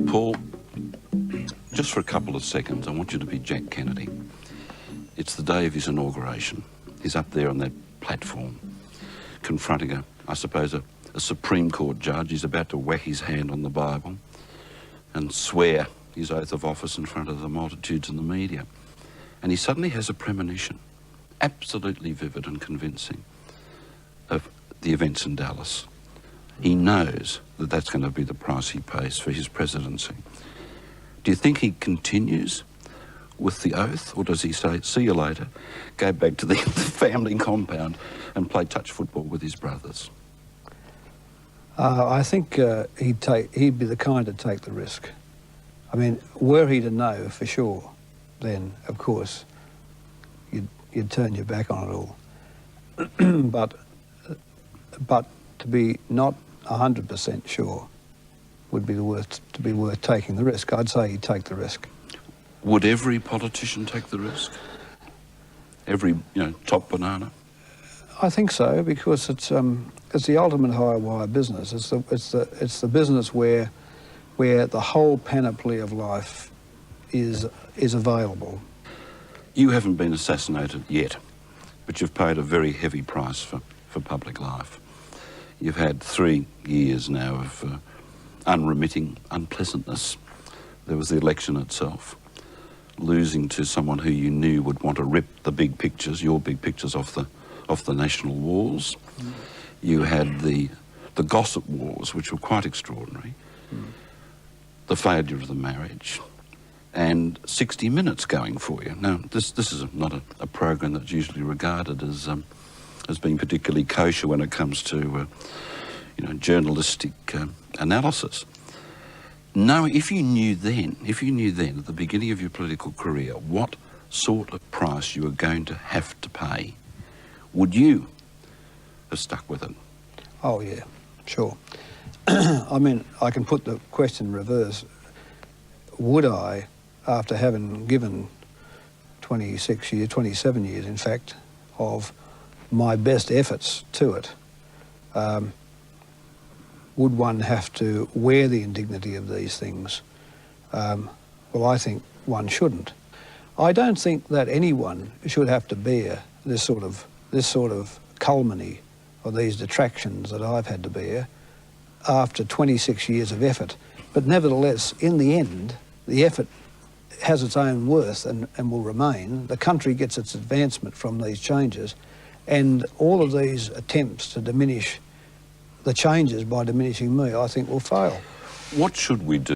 Paul, just for a couple of seconds, I want you to be Jack Kennedy. It's the day of his inauguration. He's up there on that platform, confronting I suppose, a Supreme Court judge. He's about to whack his hand on the Bible and swear his oath of office in front of the multitudes and the media. And he suddenly has a premonition, absolutely vivid and convincing, of the events in Dallas. He knows that that's going to be the price he pays for his presidency. Do you think he continues with the oath, or does he say, see you later, go back to the family compound and play touch football with his brothers? I think he'd be the kind to take the risk. I mean, were he to know for sure, then, of course, you'd turn your back on it all. but to be not 100% sure would be worth taking the risk. I'd say he'd take the risk. Would every politician take the risk? Every, top banana? I think so, because it's the ultimate high wire business. It's the business where the whole panoply of life is available. You haven't been assassinated yet, but you've paid a very heavy price for public life. You've had 3 years now of unremitting unpleasantness. There was the election itself, losing to someone who you knew would want to rip the big pictures, your big pictures, off the national walls. Mm. You had the gossip wars, which were quite extraordinary. Mm. The failure of the marriage, and 60 Minutes going for you. Now, this is not a program that's usually regarded as being particularly kosher when it comes to journalistic analysis. No, if you knew then at the beginning of your political career what sort of price you were going to have to pay, would you have stuck with it? Oh yeah, sure. I mean, I can put the question in reverse. Would I, after having given 27 years in fact, of my best efforts to it, would one have to wear the indignity of these things? Well, I think one shouldn't. I don't think that anyone should have to bear this sort of calumny or these detractions that I've had to bear after 26 years of effort. But nevertheless, in the end, the effort has its own worth and will remain. The country gets its advancement from these changes, and all of these attempts to diminish the changes by diminishing me, I think, will fail. What should we do